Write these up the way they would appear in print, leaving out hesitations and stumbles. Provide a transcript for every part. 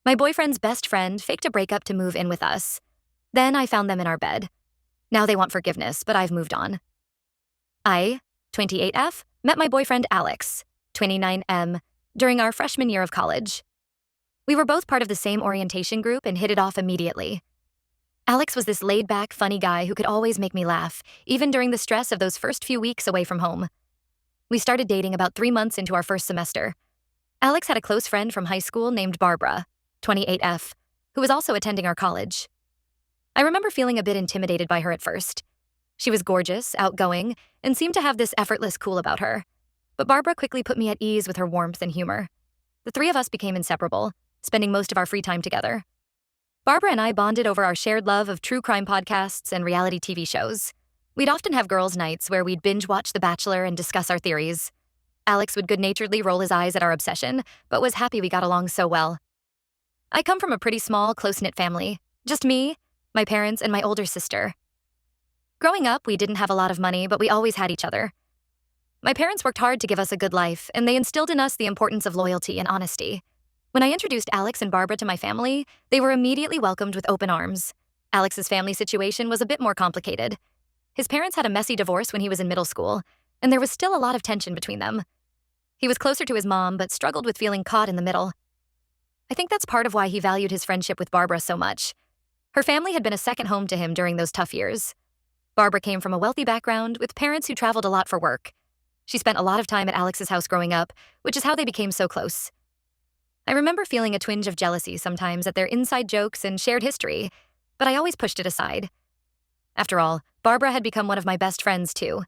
My boyfriend's best friend faked a breakup to move in with us. Then I found them in our bed. Now they want forgiveness, but I've moved on. I, 28F, met my boyfriend Alex, 29M, during our freshman year of college. We were both part of the same orientation group and hit it off immediately. Alex was this laid-back, funny guy who could always make me laugh, even during the stress of those first few weeks away from home. We started dating about 3 months into our first semester. Alex had a close friend from high school named Barbara, 28F, who was also attending our college. I remember feeling a bit intimidated by her at first. She was gorgeous, outgoing, and seemed to have this effortless cool about her. But Barbara quickly put me at ease with her warmth and humor. The three of us became inseparable, spending most of our free time together. Barbara and I bonded over our shared love of true crime podcasts and reality TV shows. We'd often have girls' nights where we'd binge watch The Bachelor and discuss our theories. Alex would good-naturedly roll his eyes at our obsession, but was happy we got along so well. I come from a pretty small, close-knit family. Just me, my parents, and my older sister. Growing up, we didn't have a lot of money, but we always had each other. My parents worked hard to give us a good life, and they instilled in us the importance of loyalty and honesty. When I introduced Alex and Barbara to my family, they were immediately welcomed with open arms. Alex's family situation was a bit more complicated. His parents had a messy divorce when he was in middle school, and there was still a lot of tension between them. He was closer to his mom, but struggled with feeling caught in the middle. I think that's part of why he valued his friendship with Barbara so much. Her family had been a second home to him during those tough years. Barbara came from a wealthy background with parents who traveled a lot for work. She spent a lot of time at Alex's house growing up, which is how they became so close. I remember feeling a twinge of jealousy sometimes at their inside jokes and shared history, but I always pushed it aside. After all, Barbara had become one of my best friends too.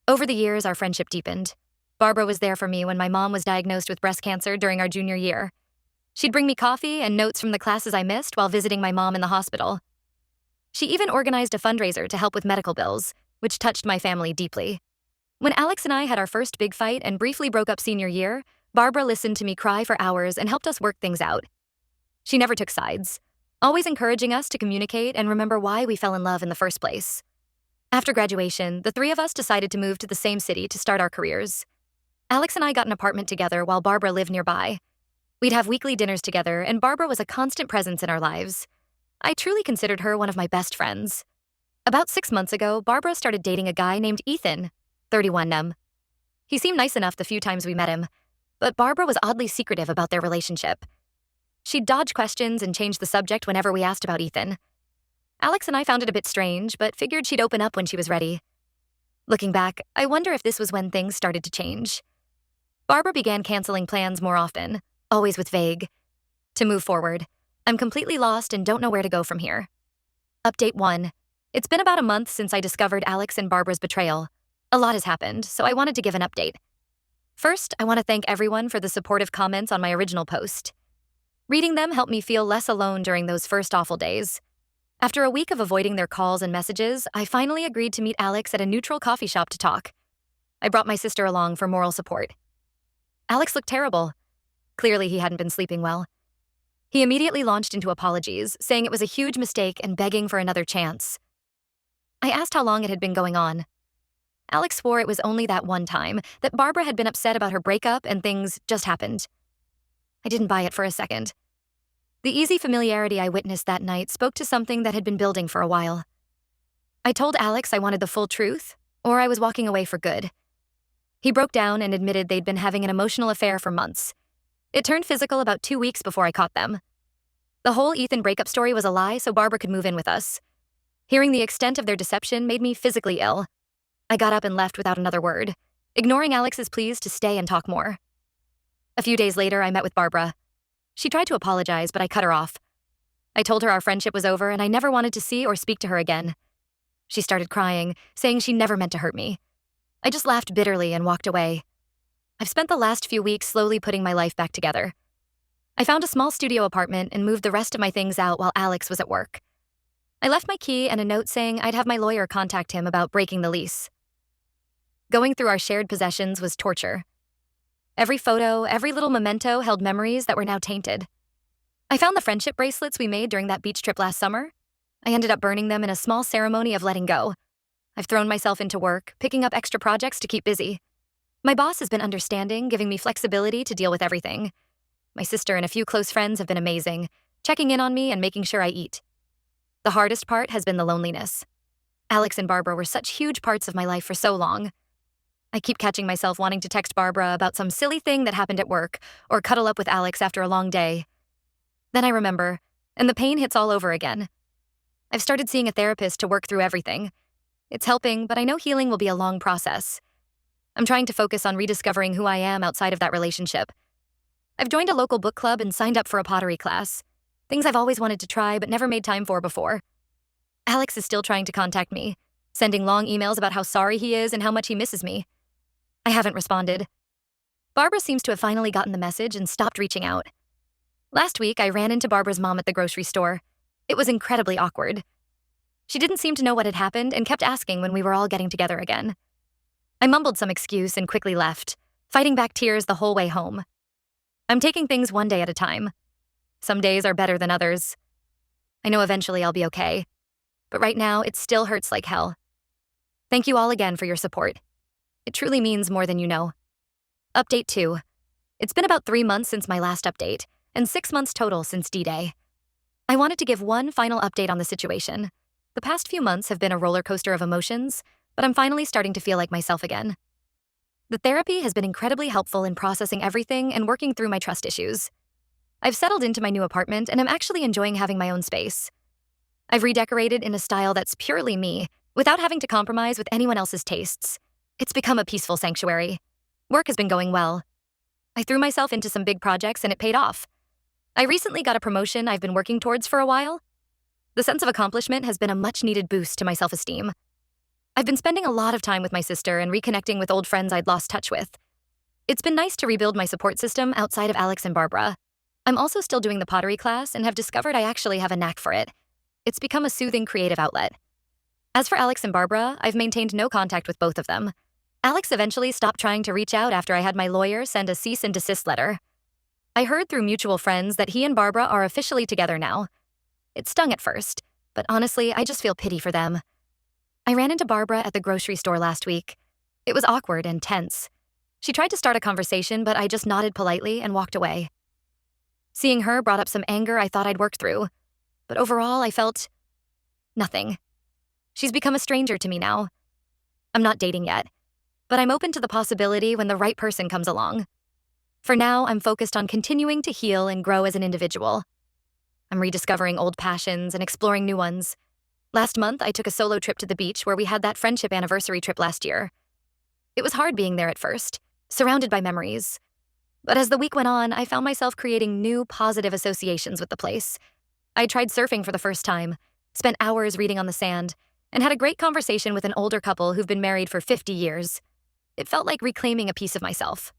Over the years, our friendship deepened. Barbara was there for me when my mom was diagnosed with breast cancer during our junior year. She'd bring me coffee and notes from the classes I missed while visiting my mom in the hospital. She even organized a fundraiser to help with medical bills, which touched my family deeply. When Alex and I had our first big fight and briefly broke up senior year, Barbara listened to me cry for hours and helped us work things out. She never took sides, always encouraging us to communicate and remember why we fell in love in the first place. After graduation, the three of us decided to move to the same city to start our careers. Alex and I got an apartment together while Barbara lived nearby. We'd have weekly dinners together, and Barbara was a constant presence in our lives. I truly considered her one of my best friends. About 6 months ago, Barbara started dating a guy named Ethan, 31M. He seemed nice enough the few times we met him, but Barbara was oddly secretive about their relationship. She'd dodge questions and change the subject whenever we asked about Ethan. Alex and I found it a bit strange, but figured she'd open up when she was ready. Looking back, I wonder if this was when things started to change. Barbara began canceling plans more often, always with vague. To move forward, I'm completely lost and don't know where to go from here. Update 1. It's been about a month since I discovered Alex and Barbara's betrayal. A lot has happened, so I wanted to give an update. First, I want to thank everyone for the supportive comments on my original post. Reading them helped me feel less alone during those first awful days. After a week of avoiding their calls and messages, I finally agreed to meet Alex at a neutral coffee shop to talk. I brought my sister along for moral support. Alex looked terrible. Clearly, he hadn't been sleeping well. He immediately launched into apologies, saying it was a huge mistake and begging for another chance. I asked how long it had been going on. Alex swore it was only that one time, that Barbara had been upset about her breakup and things just happened. I didn't buy it for a second. The easy familiarity I witnessed that night spoke to something that had been building for a while. I told Alex I wanted the full truth, or I was walking away for good. He broke down and admitted they'd been having an emotional affair for months. It turned physical about 2 weeks before I caught them. The whole Ethan breakup story was a lie so Barbara could move in with us. Hearing the extent of their deception made me physically ill. I got up and left without another word, ignoring Alex's pleas to stay and talk more. A few days later, I met with Barbara. She tried to apologize, but I cut her off. I told her our friendship was over and I never wanted to see or speak to her again. She started crying, saying she never meant to hurt me. I just laughed bitterly and walked away. I've spent the last few weeks slowly putting my life back together. I found a small studio apartment and moved the rest of my things out while Alex was at work. I left my key and a note saying I'd have my lawyer contact him about breaking the lease. Going through our shared possessions was torture. Every photo, every little memento held memories that were now tainted. I found the friendship bracelets we made during that beach trip last summer. I ended up burning them in a small ceremony of letting go. I've thrown myself into work, picking up extra projects to keep busy. My boss has been understanding, giving me flexibility to deal with everything. My sister and a few close friends have been amazing, checking in on me and making sure I eat. The hardest part has been the loneliness. Alex and Barbara were such huge parts of my life for so long. I keep catching myself wanting to text Barbara about some silly thing that happened at work, or cuddle up with Alex after a long day. Then I remember, and the pain hits all over again. I've started seeing a therapist to work through everything. It's helping, but I know healing will be a long process. I'm trying to focus on rediscovering who I am outside of that relationship. I've joined a local book club and signed up for a pottery class. Things I've always wanted to try but never made time for before. Alex is still trying to contact me, sending long emails about how sorry he is and how much he misses me. I haven't responded. Barbara seems to have finally gotten the message and stopped reaching out. Last week, I ran into Barbara's mom at the grocery store. It was incredibly awkward. She didn't seem to know what had happened and kept asking when we were all getting together again. I mumbled some excuse and quickly left, fighting back tears the whole way home. I'm taking things one day at a time. Some days are better than others. I know eventually I'll be okay, but right now it still hurts like hell. Thank you all again for your support. It truly means more than you know. Update 2. It's been about 3 months since my last update, and 6 months total since D-Day. I wanted to give one final update on the situation. The past few months have been a roller coaster of emotions, but I'm finally starting to feel like myself again. The therapy has been incredibly helpful in processing everything and working through my trust issues. I've settled into my new apartment and I'm actually enjoying having my own space. I've redecorated in a style that's purely me, without having to compromise with anyone else's tastes. It's become a peaceful sanctuary. Work has been going well. I threw myself into some big projects and it paid off. I recently got a promotion I've been working towards for a while. The sense of accomplishment has been a much-needed boost to my self-esteem. I've been spending a lot of time with my sister and reconnecting with old friends I'd lost touch with. It's been nice to rebuild my support system outside of Alex and Barbara. I'm also still doing the pottery class and have discovered I actually have a knack for it. It's become a soothing creative outlet. As for Alex and Barbara, I've maintained no contact with both of them. Alex eventually stopped trying to reach out after I had my lawyer send a cease and desist letter. I heard through mutual friends that he and Barbara are officially together now. It stung at first, but honestly, I just feel pity for them. I ran into Barbara at the grocery store last week. It was awkward and tense. She tried to start a conversation, but I just nodded politely and walked away. Seeing her brought up some anger I thought I'd worked through, but overall I felt nothing. She's become a stranger to me now. I'm not dating yet, but I'm open to the possibility when the right person comes along. For now, I'm focused on continuing to heal and grow as an individual. I'm rediscovering old passions and exploring new ones. Last month, I took a solo trip to the beach where we had that friendship anniversary trip last year. It was hard being there at first, surrounded by memories. But as the week went on, I found myself creating new positive associations with the place. I tried surfing for the first time, spent hours reading on the sand, and had a great conversation with an older couple who've been married for 50 years. It felt like reclaiming a piece of myself.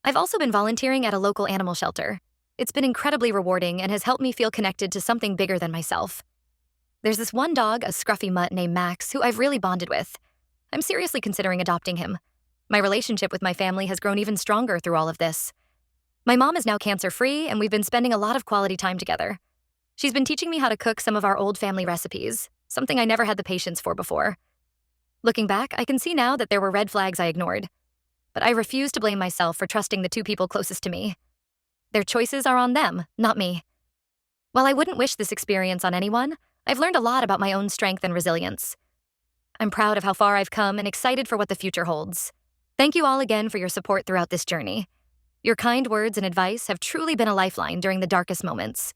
I've also been volunteering at a local animal shelter. It's been incredibly rewarding and has helped me feel connected to something bigger than myself. There's this one dog, a scruffy mutt named Max, who I've really bonded with. I'm seriously considering adopting him. My relationship with my family has grown even stronger through all of this. My mom is now cancer-free, and we've been spending a lot of quality time together. She's been teaching me how to cook some of our old family recipes, something I never had the patience for before. Looking back, I can see now that there were red flags I ignored. But I refuse to blame myself for trusting the two people closest to me. Their choices are on them, not me. While I wouldn't wish this experience on anyone, I've learned a lot about my own strength and resilience. I'm proud of how far I've come and excited for what the future holds. Thank you all again for your support throughout this journey. Your kind words and advice have truly been a lifeline during the darkest moments.